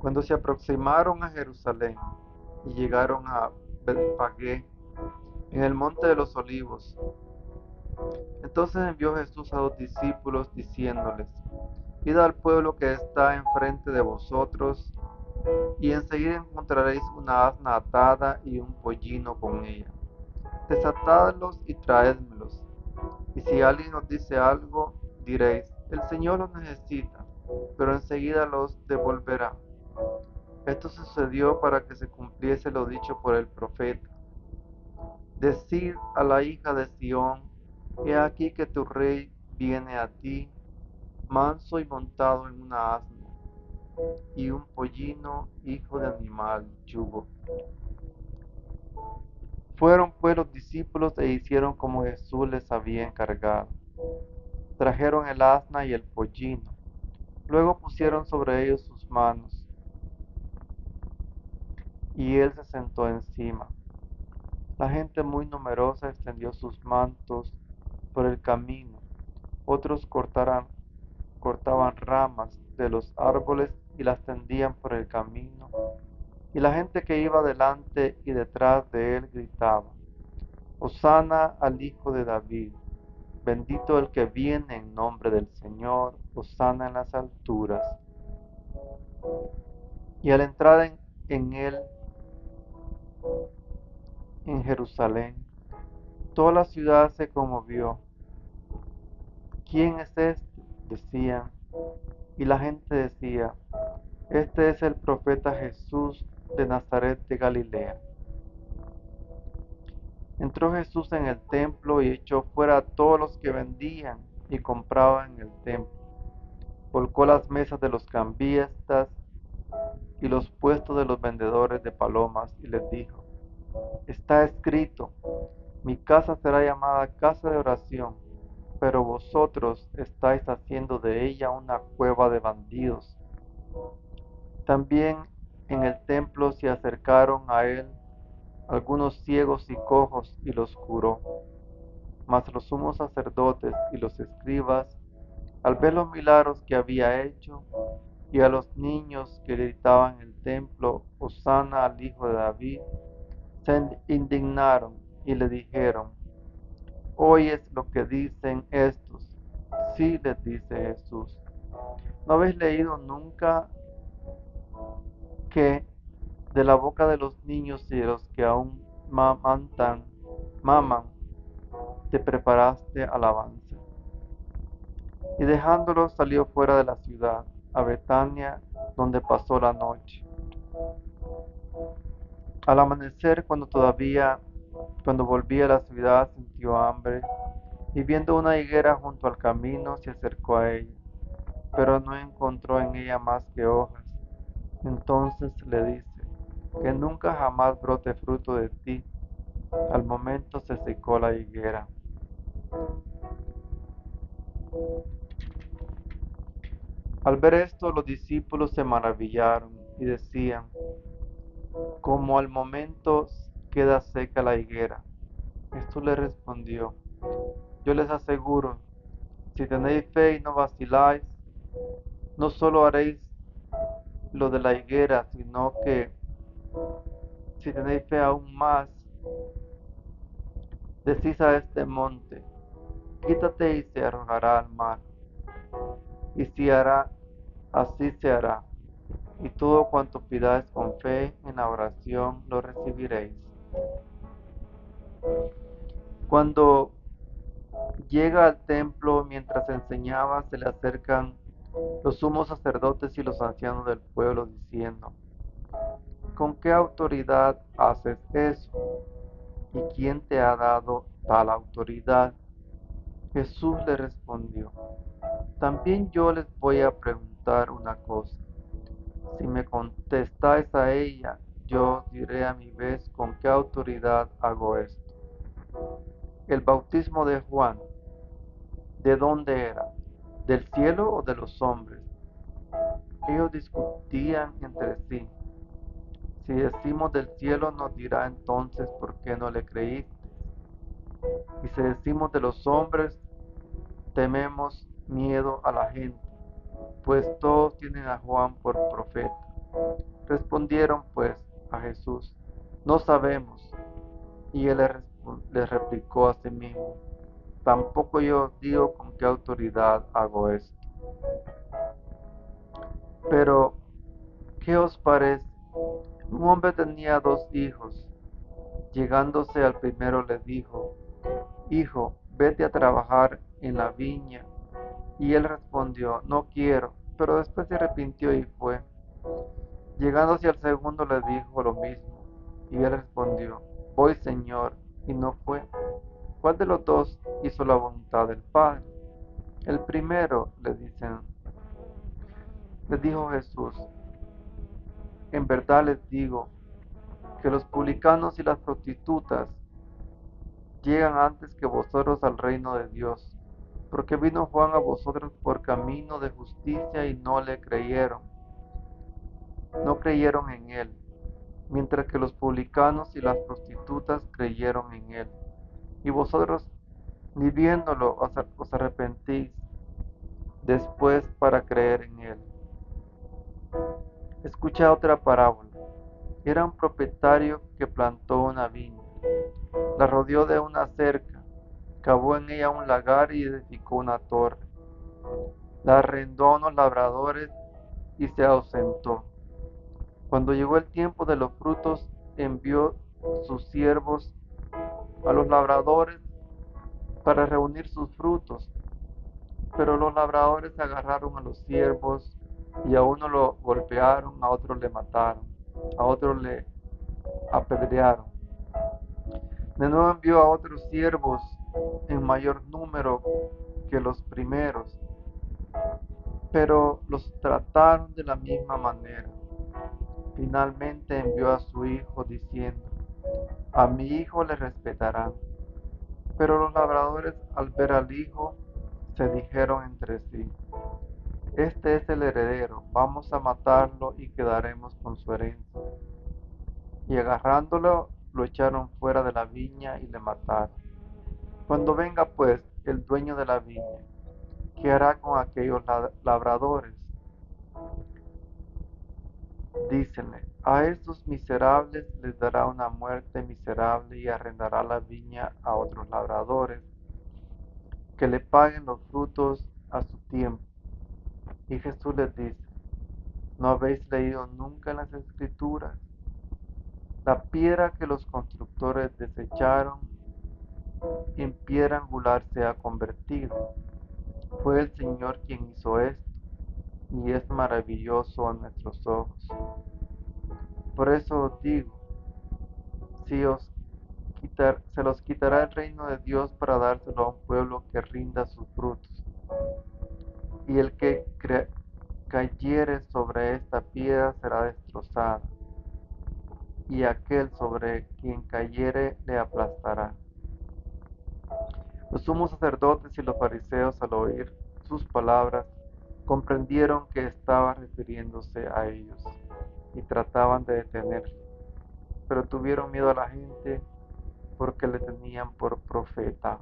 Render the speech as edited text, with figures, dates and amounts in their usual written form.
Cuando se aproximaron a Jerusalén y llegaron a Betfagé, en el monte de los olivos, entonces envió Jesús a los discípulos diciéndoles: Id al pueblo que está enfrente de vosotros, y enseguida encontraréis una asna atada y un pollino con ella. Desatadlos y traédmelos. Y si alguien os dice algo, diréis: El Señor los necesita, pero enseguida los devolverá. Esto sucedió para que se cumpliese lo dicho por el profeta: Decid a la hija de Sión: He aquí que tu rey viene a ti, manso y montado en una asna, y un pollino, hijo de animal, yugo. Fueron pues los discípulos e hicieron como Jesús les había encargado. Trajeron el asna y el pollino. Luego pusieron sobre ellos sus manos, y él se sentó encima. La gente muy numerosa extendió sus mantos por el camino. Otros cortaban ramas de los árboles y las tendían por el camino. Y la gente que iba delante y detrás de él gritaba: Hosana al Hijo de David. Bendito el que viene en nombre del Señor, hosana en las alturas. Y al entrar en él, en Jerusalén, toda la ciudad se conmovió. ¿Quién es este?, decían. Y la gente decía: Este es el profeta Jesús de Nazaret de Galilea. Entró Jesús en el templo y echó fuera a todos los que vendían y compraban en el templo. Volcó las mesas de los cambistas y los puestos de los vendedores de palomas y les dijo: Está escrito: Mi casa será llamada casa de oración, pero vosotros estáis haciendo de ella una cueva de bandidos. También en el templo se acercaron a él algunos ciegos y cojos y los curó. Mas los sumos sacerdotes y los escribas, al ver los milagros que había hecho, y a los niños que gritaban en el templo: Hosana al Hijo de David, se indignaron y le dijeron: ¿Oyes lo que dicen estos? Sí, les dice Jesús. ¿No habéis leído nunca que de la boca de los niños y de los que aún maman, te preparaste alabanza? Y dejándolo salió fuera de la ciudad, a Betania, donde pasó la noche. Al amanecer, cuando volvía a la ciudad, sintió hambre, y viendo una higuera junto al camino, se acercó a ella, pero no encontró en ella más que hojas. Entonces le dice: Que nunca jamás brote fruto de ti. Al momento se secó la higuera. Al ver esto, los discípulos se maravillaron y decían: ¿Cómo al momento queda seca la higuera? Jesús le respondió: Yo les aseguro, si tenéis fe y no vaciláis, no solo haréis lo de la higuera, sino que si tenéis fe aún más, decís a este monte: Quítate y se arrojará al mar. Y si hará, así se hará. Y todo cuanto pidáis con fe en la oración, lo recibiréis. Cuando llega al templo, mientras enseñaba, se le acercan los sumos sacerdotes y los ancianos del pueblo, diciendo: ¿Con qué autoridad haces eso? ¿Y quién te ha dado tal autoridad? Jesús le respondió: También yo les voy a preguntar una cosa. Si me contestáis a ella, yo os diré a mi vez con qué autoridad hago esto. El bautismo de Juan, ¿de dónde era? ¿Del cielo o de los hombres? Ellos discutían entre sí. Si decimos del cielo, nos dirá entonces por qué no le creíste. Y si decimos de los hombres, tememos miedo a la gente, pues todos tienen a Juan por profeta. Respondieron pues a Jesús: No sabemos. Y él les replicó a sí mismo: Tampoco yo os digo con qué autoridad hago esto. Pero, ¿qué os parece? Un hombre tenía 2 hijos. Llegándose al primero le dijo: Hijo, vete a trabajar en la viña. Y él respondió: No quiero. Pero después se arrepintió y fue. Llegándose al segundo le dijo lo mismo. Y él respondió: Voy, Señor. Y no fue. ¿Cuál de los 2 hizo la voluntad del Padre? El primero, les dijo Jesús: En verdad les digo que los publicanos y las prostitutas llegan antes que vosotros al reino de Dios, porque vino Juan a vosotros por camino de justicia y no creyeron en él, mientras que los publicanos y las prostitutas creyeron en él. Y vosotros, ni viéndolo, os arrepentís después para creer en él. Escucha otra parábola. Era un propietario que plantó una viña, la rodeó de una cerca, cavó en ella un lagar y edificó una torre. La arrendó a unos labradores y se ausentó. Cuando llegó el tiempo de los frutos, envió sus siervos a los labradores para reunir sus frutos. Pero los labradores agarraron a los siervos y a uno lo golpearon, a otro le mataron, a otro le apedrearon. De nuevo envió a otros siervos en mayor número que los primeros, pero los trataron de la misma manera. Finalmente envió a su hijo diciendo: A mi hijo le respetarán. Pero los labradores, al ver al hijo, se dijeron entre sí: Este es el heredero, vamos a matarlo y quedaremos con su herencia. Y agarrándolo, lo echaron fuera de la viña y le mataron. Cuando venga pues el dueño de la viña, ¿qué hará con aquellos labradores? Dícenle: A estos miserables les dará una muerte miserable y arrendará la viña a otros labradores, que le paguen los frutos a su tiempo. Y Jesús les dice: ¿No habéis leído nunca en las Escrituras? La piedra que los constructores desecharon, en piedra angular se ha convertido. Fue el Señor quien hizo esto, y es maravilloso a nuestros ojos. Por eso os digo, si se los quitará el reino de Dios para dárselo a un pueblo que rinda sus frutos. Y el que cayere sobre esta piedra será destrozado, y aquel sobre quien cayere le aplastará. Los sumos sacerdotes y los fariseos, al oír sus palabras, comprendieron que estaba refiriéndose a ellos y trataban de detenerle, pero tuvieron miedo a la gente porque le tenían por profeta.